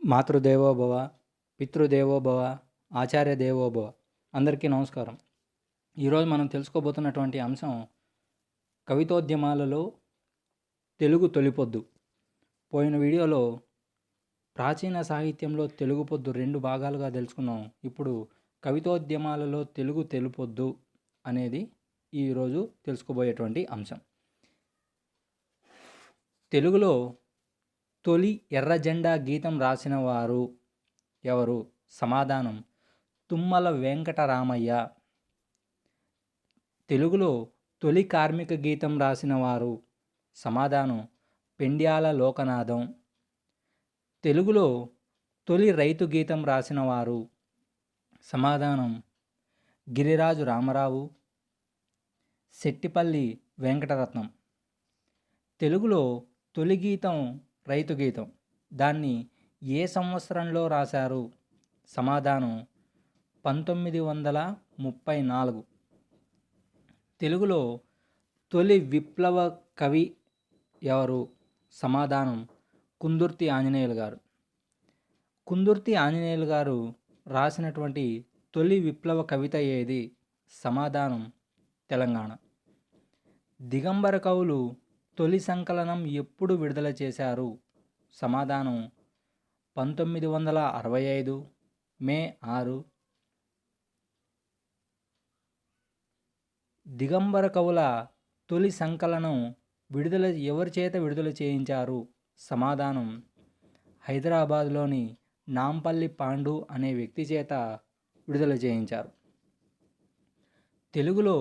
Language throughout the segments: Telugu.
మాతృదేవోభవ, పితృదేవోభవ, ఆచార్య దేవోభవ. అందరికీ నమస్కారం. ఈరోజు మనం తెలుసుకోబోతున్నటువంటి అంశం కవితోద్యమాలలో తెలుగు తొలిపొద్దు. పోయిన వీడియోలో ప్రాచీన సాహిత్యంలో తెలుగు పొద్దు 2 భాగాలుగా తెలుసుకున్నాం. ఇప్పుడు కవితోద్యమాలలో తెలుగు తొలిపొద్దు అనేది ఈరోజు తెలుసుకోబోయేటువంటి అంశం. తెలుగులో తొలి ఎర్ర జెండా గీతం రాసిన వారు ఎవరు? సమాధానం తుమ్మల వెంకటరామయ్య. తెలుగులో తొలి కార్మిక గీతం రాసిన వారు? సమాధానం పెండ్యాల లోకనాథం. తెలుగులో తొలి రైతు గీతం రాసిన వారు? సమాధానం గిరిరాజు రామరావు, శెట్టిపల్లి వెంకటరత్నం. తెలుగులో తొలి గీతం రైతు గీతం, దాన్ని ఏ సంవత్సరంలో రాశారు? సమాధానం 1934. తెలుగులో తొలి విప్లవ కవి ఎవరు? సమాధానం కుందుర్తి ఆంజనేయులు గారు. కుందుర్తి ఆంజనేయులు గారు రాసినటువంటి తొలి విప్లవ కవిత ఏది? సమాధానం తెలంగాణ. దిగంబర కవులు తొలి సంకలనం ఎప్పుడు విడుదల చేశారు? సమాధానం 1965 మే 6. దిగంబర కవుల తొలి సంకలనం ఎవరి చేత విడుదల చేయించారు? సమాధానం హైదరాబాద్లోని నాంపల్లి పాండు అనే వ్యక్తి చేత విడుదల చేయించారు. తెలుగులో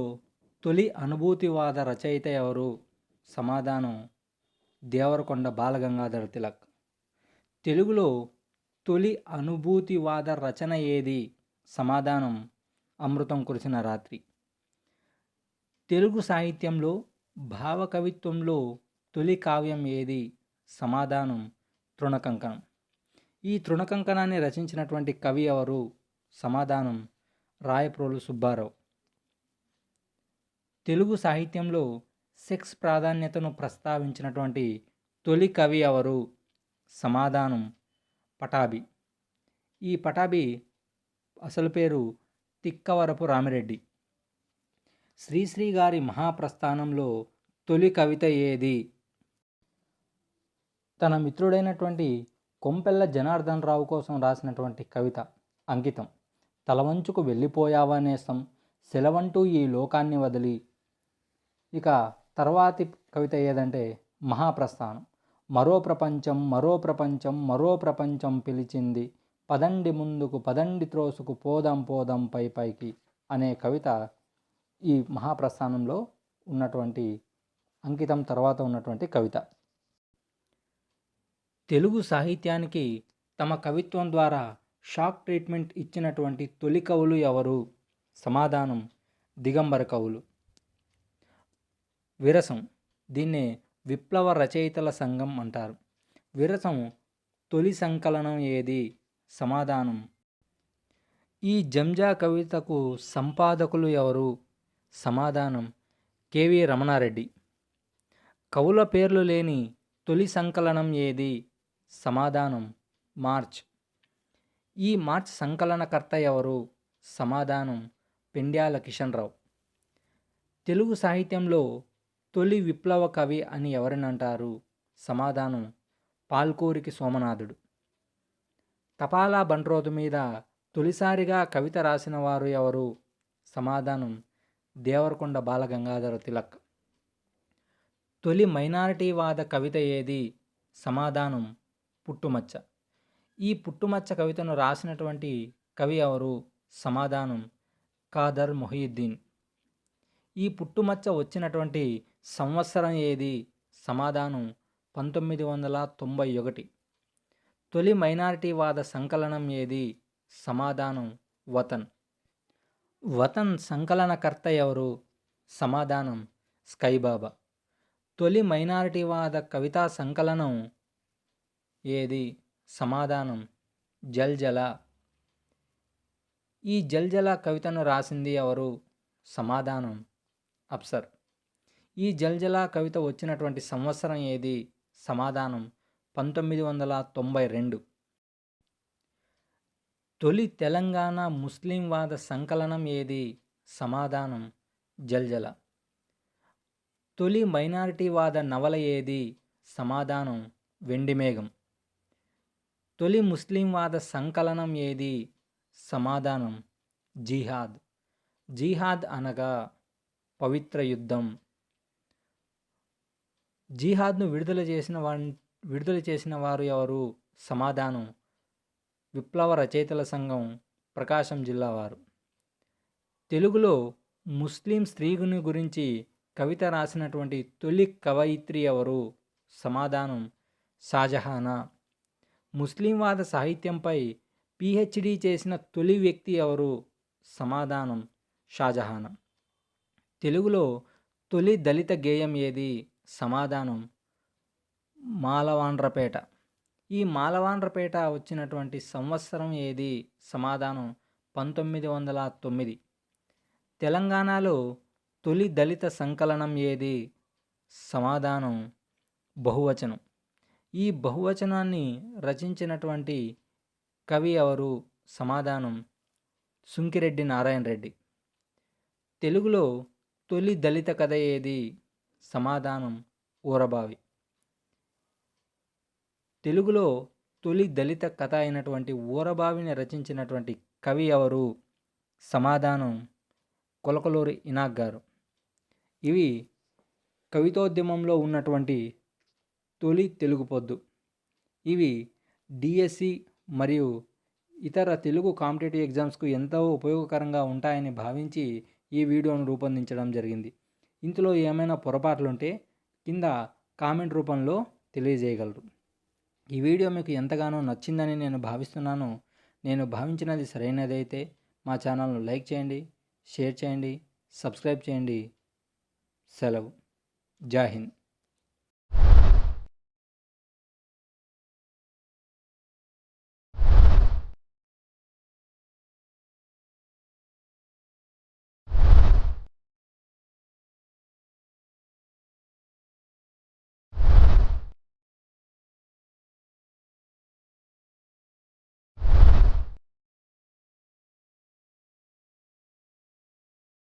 తొలి అనుభూతివాద రచయిత ఎవరు? సమాధానం దేవరకొండ బాలగంగాధర తిలక్. తెలుగులో తొలి అనుభూతివాద రచన ఏది? సమాధానం అమృతం కురిసిన రాత్రి. తెలుగు సాహిత్యంలో భావకవిత్వంలో తొలి కావ్యం ఏది? సమాధానం తృణకంకణం. ఈ తృణకంకణాన్ని రచించినటువంటి కవి ఎవరు? సమాధానం రాయప్రోలు సుబ్బారావు. తెలుగు సాహిత్యంలో సెక్స్ ప్రాధాన్యతను ప్రస్తావించినటువంటి తొలి కవి ఎవరు? సమాధానం పటాభి. ఈ పటాభి అసలు పేరు తిక్కవరపు రామిరెడ్డి. శ్రీశ్రీ గారి మహాప్రస్థానంలో తొలి కవిత ఏది? తన మిత్రుడైనటువంటి కొంపెల్ల జనార్దన్ రావు కోసం రాసినటువంటి కవిత అంకితం. తలవంచుకు వెళ్ళిపోయావా నేస్తం, సెలవంటూ ఈ లోకాన్ని వదిలి. ఇక తర్వాతి కవిత ఏదంటే మహాప్రస్థానం. మరో ప్రపంచం మరో ప్రపంచం మరో ప్రపంచం పిలిచింది, పదండి ముందుకు పదండి త్రోసుకు పోదాం పోదాం పై పైకి అనే కవిత ఈ మహాప్రస్థానంలో ఉన్నటువంటి అంకితం తర్వాత ఉన్నటువంటి కవిత. తెలుగు సాహిత్యానికి తమ కవిత్వం ద్వారా షాక్ ట్రీట్మెంట్ ఇచ్చినటువంటి తొలి కవులు ఎవరు? సమాధానం దిగంబర కవులు. విరసం, దీన్నే విప్లవ రచయితల సంఘం అంటారు. విరసం తొలి సంకలనం ఏది? సమాధానం ఈ జంజా కవితకు సంపాదకులు ఎవరు? సమాధానం కెవి రమణారెడ్డి. కవుల పేర్లు లేని తొలి సంకలనం ఏది? సమాధానం మార్చ్. ఈ మార్చ్ సంకలనకర్త ఎవరు? సమాధానం పెండ్యాల కిషన్ రావు. తెలుగు సాహిత్యంలో తొలి విప్లవ కవి అని ఎవరినంటారు? సమాధానం పాల్కూరికి సోమనాథుడు. తపాలా బంట్రోతు మీద తొలిసారిగా కవిత రాసిన వారు ఎవరు? సమాధానం దేవరకొండ బాలగంగాధర తిలక్. తొలి మైనారిటీవాద కవిత ఏది? సమాధానం పుట్టుమచ్చ. ఈ పుట్టుమచ్చ కవితను రాసినటువంటి కవి ఎవరు? సమాధానం ఖాదర్ మొహియుద్దీన్. ఈ పుట్టుమచ్చ వచ్చినటువంటి సంవత్సరం ఏది? సమాధానం 1991. తొలి మైనారిటీవాద సంకలనం ఏది? సమాధానం వతన్. వతన్ సంకలనకర్త ఎవరు? సమాధానం స్కైబాబా. తొలి మైనారిటీవాద కవితా సంకలనం ఏది? సమాధానం జల్జల. ఈ జల్జల కవితను రాసింది ఎవరు? సమాధానం అప్సర్. ఈ జల్జల కవిత వచ్చినటువంటి సంవత్సరం ఏది? సమాధానం 1992. తొలి తెలంగాణ ముస్లింవాద సంకలనం ఏది? సమాధానం జల్జల. తొలి మైనారిటీవాద నవల ఏది? సమాధానం వెండిమేఘం. తొలి ముస్లింవాద సంకలనం ఏది? సమాధానం జిహాద్. జిహాద్ అనగా పవిత్ర యుద్ధం. జిహాద్ను విడుదల చేసిన వారు ఎవరు? సమాధానం విప్లవ రచయితల సంఘం, ప్రకాశం జిల్లా వారు. తెలుగులో ముస్లిం స్త్రీని గురించి కవిత రాసినటువంటి తొలి కవయిత్రి ఎవరు? సమాధానం షాజహానా. ముస్లింవాద సాహిత్యంపై పిహెచ్డి చేసిన తొలి వ్యక్తి ఎవరు? సమాధానం షాజహానా. తెలుగులో తొలి దళిత గేయం ఏది? సమాధానం మాలవాండ్రపేట. ఈ మాలవాండ్రపేట వచ్చినటువంటి సంవత్సరం ఏది? సమాధానం 1909. తెలంగాణలో తొలి దళిత సంకలనం ఏది? సమాధానం బహువచనం. ఈ బహువచనాన్ని రచించినటువంటి కవి ఎవరు? సమాధానం సుంకిరెడ్డి నారాయణ రెడ్డి. తెలుగులో తొలి దళిత కథ ఏది? సమాధానం ఊరబావి. తెలుగులో తొలి దళిత కథ అయినటువంటి ఊరబావిని రచించినటువంటి కవి ఎవరు? సమాధానం కొలకలూరి ఇనాక్ గారు. ఇవి కవితోద్యమంలో ఉన్నటువంటి తొలి తెలుగు పొద్దు. ఇవి డిఎస్సి మరియు ఇతర తెలుగు కాంపిటేటివ్ ఎగ్జామ్స్కు ఎంతో ఉపయోగకరంగా ఉంటాయని భావించి ఈ వీడియోను రూపొందించడం జరిగింది. ఇందులో ఏమైనా పొరపాట్లుంటే కింద కామెంట్ రూపంలో తెలియజేయగలరు. ఈ వీడియో మీకు ఎంతగానో నచ్చిందని నేను భావిస్తున్నాను. నేను భావించినది సరైనదైతే మా ఛానల్ను లైక్ చేయండి, షేర్ చేయండి, సబ్స్క్రైబ్ చేయండి. సెలవు. జై హింద్.